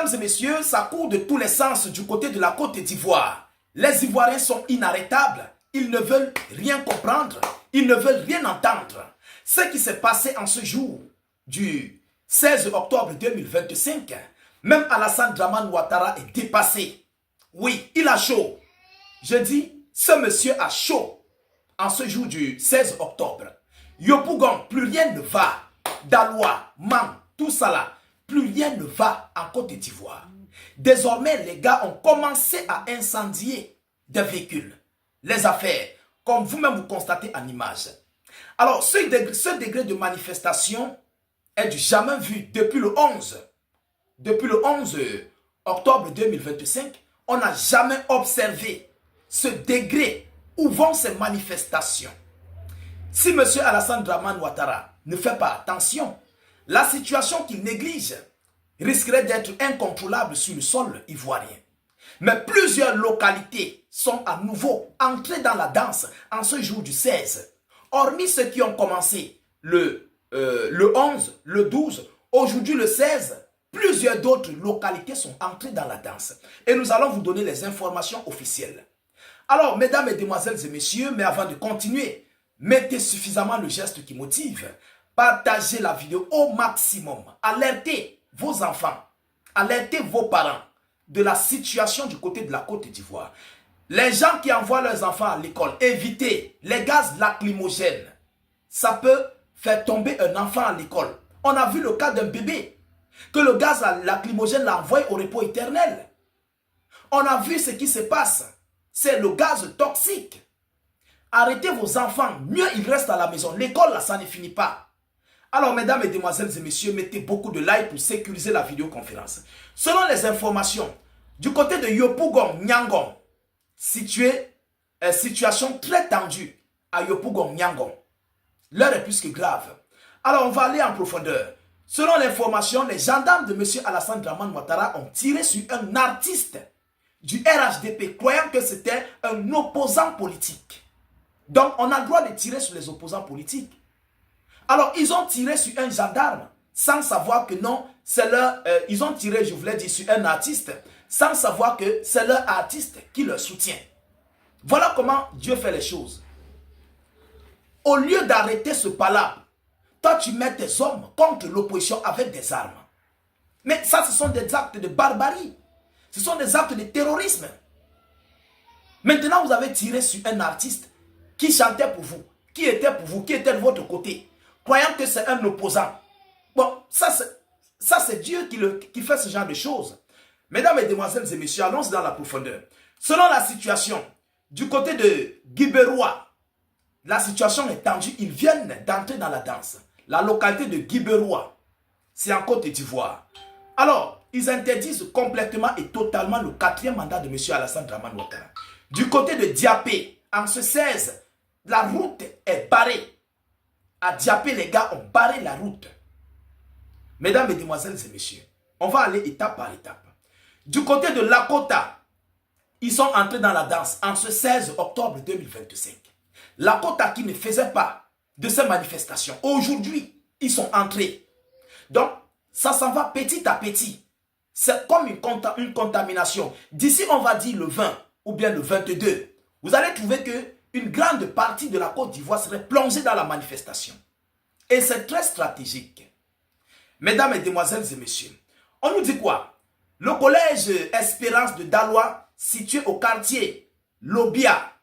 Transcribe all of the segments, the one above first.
Mesdames et messieurs, ça court de tous les sens du côté de la Côte d'Ivoire. Les Ivoiriens sont inarrêtables. Ils ne veulent rien comprendre. Ils ne veulent rien entendre. Ce qui s'est passé en ce jour du 16 octobre 2025, même Alassane Dramane Ouattara est dépassé. Oui, il a chaud. Je dis, ce monsieur a chaud en ce jour du 16 octobre. Yopougon, plus rien ne va. Daloa, Man, tout ça là, plus rien ne va en Côte d'Ivoire. Désormais, les gars ont commencé à incendier des véhicules, les affaires, comme vous-même vous constatez en image. Alors, ce degré de manifestation est du jamais vu depuis le 11. Depuis le 11 octobre 2025, on n'a jamais observé ce degré où vont ces manifestations. Si M. Alassane Dramane Ouattara ne fait pas attention, la situation qu'il néglige risquerait d'être incontrôlable sur le sol ivoirien. Mais plusieurs localités sont à nouveau entrées dans la danse en ce jour du 16. Hormis ceux qui ont commencé le 11, le 12, aujourd'hui le 16, plusieurs d'autres localités sont entrées dans la danse. Et nous allons vous donner les informations officielles. Alors, mesdames, mesdemoiselles et messieurs, mais avant de continuer, mettez suffisamment le geste qui motive. Partagez la vidéo au maximum. Alertez vos enfants, alertez vos parents de la situation du côté de la Côte d'Ivoire. Les gens qui envoient leurs enfants à l'école, évitez les gaz lacrymogènes. Ça peut faire tomber un enfant à l'école. On a vu le cas d'un bébé, que le gaz lacrymogène l'a envoyé au repos éternel. On a vu ce qui se passe. C'est le gaz toxique. Arrêtez vos enfants, mieux ils restent à la maison. L'école, là, ça ne finit pas. Alors, mesdames, mesdemoiselles et messieurs, mettez beaucoup de likes pour sécuriser la vidéoconférence. Selon les informations, du côté de Yopougon, Nyangon, situation très tendue à Yopougon, Nyangon. L'heure est plus que grave. Alors, on va aller en profondeur. Selon l'information, les gendarmes de M. Alassane Dramane Ouattara ont tiré sur un artiste du RHDP, croyant que c'était un opposant politique. Donc, on a le droit de tirer sur les opposants politiques. Alors, ils ont tiré sur un gendarme, sans savoir que non, c'est leur... ils ont tiré, je voulais dire, sur un artiste, sans savoir que c'est leur artiste qui leur soutient. Voilà comment Dieu fait les choses. Au lieu d'arrêter ce palabre, toi, tu mets tes hommes contre l'opposition avec des armes. Mais ça, ce sont des actes de barbarie. Ce sont des actes de terrorisme. Maintenant, vous avez tiré sur un artiste qui chantait pour vous, qui était pour vous, qui était de votre côté, croyant que c'est un opposant. Bon, ça c'est Dieu qui fait ce genre de choses. Mesdames, mesdemoiselles et messieurs, allons dans la profondeur. Selon la situation, du côté de Guiberois, la situation est tendue. Ils viennent d'entrer dans la danse. La localité de Guiberois, c'est en Côte d'Ivoire. Alors, ils interdisent complètement et totalement le 4e mandat de M. Alassane Dramane Ouattara. Du côté de Diapé, en ce 16, la route est barrée. À Diapé, les gars ont barré la route. Mesdames, mesdemoiselles et messieurs, on va aller étape par étape. Du côté de Lakota, ils sont entrés dans la danse en ce 16 octobre 2025. Lakota qui ne faisait pas de ces manifestations, aujourd'hui, ils sont entrés. Donc, ça s'en va petit à petit. C'est comme une contamination. D'ici, on va dire le 20 ou bien le 22, vous allez trouver que une grande partie de la Côte d'Ivoire serait plongée dans la manifestation. Et c'est très stratégique. Mesdames, mesdemoiselles et messieurs, on nous dit quoi? Le collège Espérance de Daloa, situé au quartier Lobia,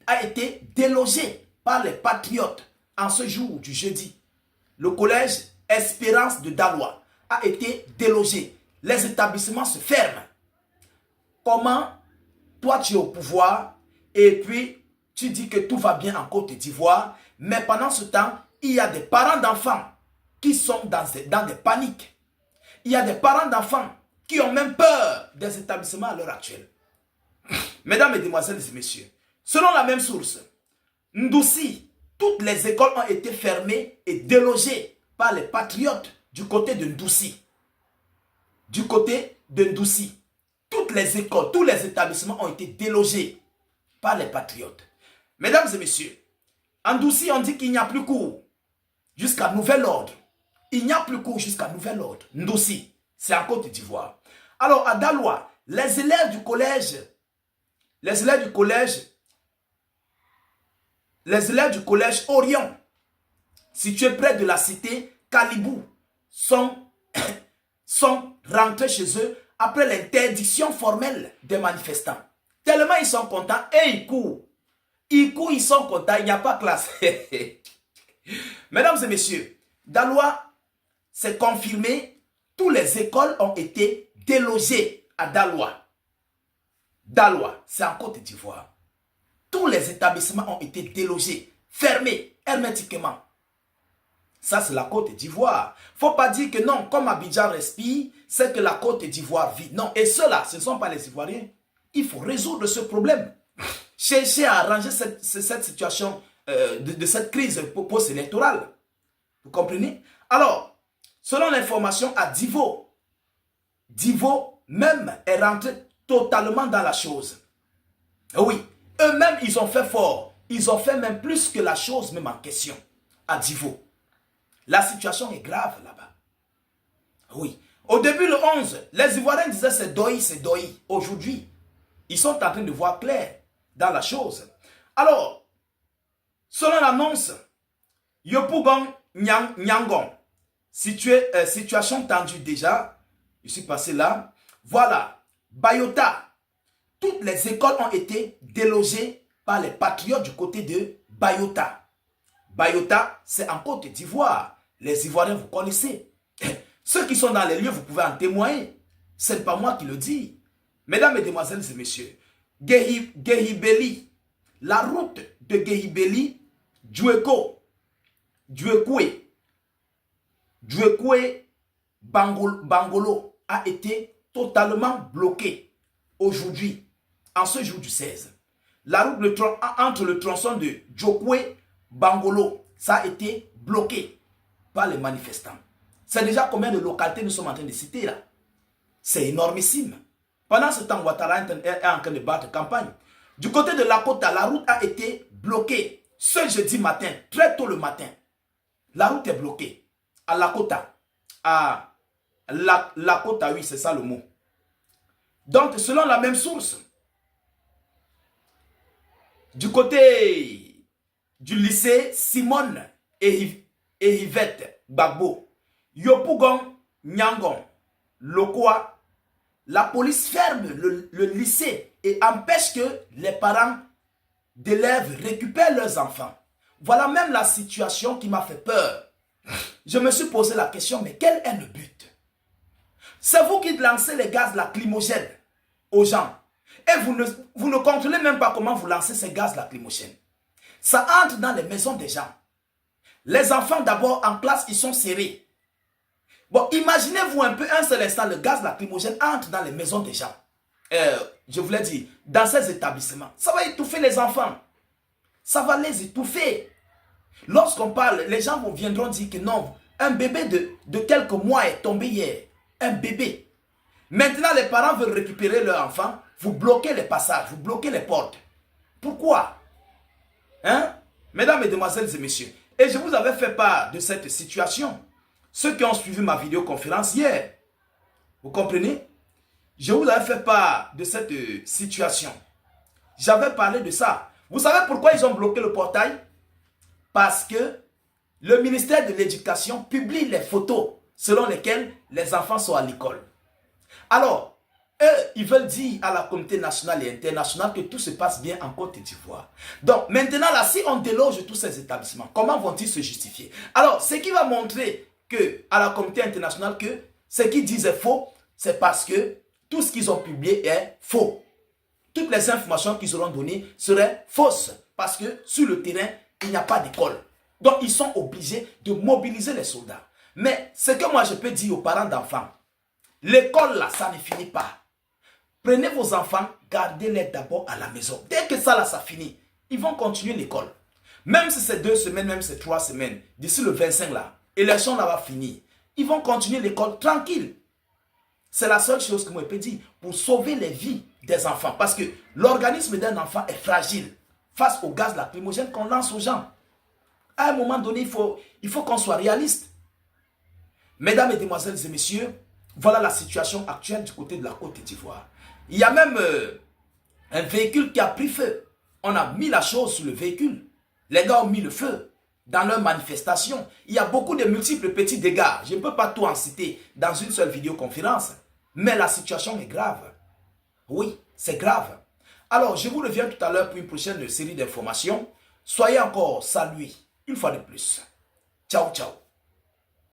a été délogé par les patriotes en ce jour du jeudi. Le collège Espérance de Daloa a été délogé. Les établissements se ferment. Comment toi tu es au pouvoir et puis tu dis que tout va bien en Côte d'Ivoire, mais pendant ce temps, il y a des parents d'enfants qui sont dans des paniques. Il y a des parents d'enfants qui ont même peur des établissements à l'heure actuelle. Mesdames, mesdemoiselles et messieurs, selon la même source, Ndoussi, toutes les écoles ont été fermées et délogées par les patriotes du côté de Ndoussi. Du côté de Ndoussi, toutes les écoles, tous les établissements ont été délogés par les patriotes. Mesdames et messieurs, en Ndoussi, on dit qu'il n'y a plus cours jusqu'à nouvel ordre. Il n'y a plus cours jusqu'à nouvel ordre. Ndoussi, c'est en Côte d'Ivoire. Alors, à Daloa, les élèves du collège Orion, situé près de la cité Calibou, sont rentrés chez eux après l'interdiction formelle des manifestants. Tellement ils sont contents et ils courent. Ils sont contents, il n'y a pas classe. Mesdames et messieurs, Daloa, c'est confirmé, toutes les écoles ont été délogées à Daloa. Daloa, c'est en Côte d'Ivoire. Tous les établissements ont été délogés, fermés hermétiquement. Ça, c'est la Côte d'Ivoire. Il ne faut pas dire que non, comme Abidjan respire, c'est que la Côte d'Ivoire vit. Non, et ceux-là, ce ne sont pas les Ivoiriens. Il faut résoudre ce problème. Chercher à arranger cette situation de cette crise post-électorale. Vous comprenez? Alors, selon l'information à Divo même est rentré totalement dans la chose. Oui, eux-mêmes, ils ont fait fort. Ils ont fait même plus que la chose même en question. À Divo. La situation est grave là-bas. Oui. Au début, le 11, les Ivoiriens disaient c'est doi, c'est doi. Aujourd'hui, ils sont en train de voir clair dans la chose. Alors, selon l'annonce, Yopougon Nyangon, situation tendue déjà, je suis passé là. Voilà, Bayota, toutes les écoles ont été délogées par les patriotes du côté de Bayota. Bayota, c'est en Côte d'Ivoire. Les Ivoiriens, vous connaissez. Ceux qui sont dans les lieux, vous pouvez en témoigner. Ce n'est pas moi qui le dis. Mesdames, Mesdemoiselles et Messieurs, Guéhibeli, la route de Guéhibeli, Djuekwe, Bangolo a été totalement bloquée aujourd'hui, en ce jour du 16. La route entre le tronçon de Djuekwe Bangolo, ça a été bloqué par les manifestants. C'est déjà combien de localités nous sommes en train de citer là? C'est énormissime. Pendant ce temps, Ouattara est en train de battre campagne. Du côté de Lakota, la route a été bloquée. Ce jeudi matin, très tôt le matin, la route est bloquée. À Lakota. À Lakota, oui, c'est ça le mot. Donc, selon la même source, du côté du lycée Simone et Yvette Gbagbo, Yopougon Nyangon, Lokwa, la police ferme le lycée et empêche que les parents d'élèves récupèrent leurs enfants. Voilà même la situation qui m'a fait peur. Je me suis posé la question, mais quel est le but? C'est vous qui lancez les gaz lacrymogènes aux gens. Et vous ne contrôlez même pas comment vous lancez ces gaz lacrymogènes. Ça entre dans les maisons des gens. Les enfants d'abord en classe, ils sont serrés. Bon, imaginez-vous un peu un seul instant, le gaz lacrymogène entre dans les maisons des gens. Je voulais dire, dans ces établissements. Ça va étouffer les enfants. Ça va les étouffer. Lorsqu'on parle, les gens viendront dire que non, un bébé de quelques mois est tombé hier. Un bébé. Maintenant, les parents veulent récupérer leur enfant. Vous bloquez les passages, vous bloquez les portes. Pourquoi? Hein? Mesdames, Mesdemoiselles et Messieurs. Et je vous avais fait part de cette situation. Ceux qui ont suivi ma vidéoconférence hier. Vous comprenez? Je vous avais fait part de cette situation. J'avais parlé de ça. Vous savez pourquoi ils ont bloqué le portail? Parce que le ministère de l'Éducation publie les photos selon lesquelles les enfants sont à l'école. Alors, eux, ils veulent dire à la communauté nationale et internationale que tout se passe bien en Côte d'Ivoire. Donc, maintenant, là, si on déloge tous ces établissements, comment vont-ils se justifier? Alors, ce qui va montrer à la communauté internationale que ce qu'ils disent est faux, c'est parce que tout ce qu'ils ont publié est faux. Toutes les informations qu'ils auront données seraient fausses parce que sur le terrain, il n'y a pas d'école. Donc, ils sont obligés de mobiliser les soldats. Mais ce que moi, je peux dire aux parents d'enfants, l'école, là, ça ne finit pas. Prenez vos enfants, gardez-les d'abord à la maison. Dès que ça, là, ça finit, ils vont continuer l'école. Même si c'est 2 semaines, même si c'est 3 semaines, d'ici le 25, là, l'élection, là, va finir. Ils vont continuer l'école tranquille. C'est la seule chose que moi, je peux dire pour sauver les vies des enfants. Parce que l'organisme d'un enfant est fragile face au gaz lacrymogène qu'on lance aux gens. À un moment donné, il faut qu'on soit réaliste. Mesdames, Mesdemoiselles et Messieurs, Voilà la situation actuelle du côté de la Côte d'Ivoire. Il y a même un véhicule qui a pris feu. On a mis la chose sur le véhicule. Les gars ont mis le feu dans leur manifestation. Il y a beaucoup de multiples petits dégâts. Je ne peux pas tout en citer dans une seule vidéoconférence. Mais la situation est grave. Oui, c'est grave. Alors, je vous reviens tout à l'heure pour une prochaine série d'informations. Soyez encore salués une fois de plus. Ciao, ciao.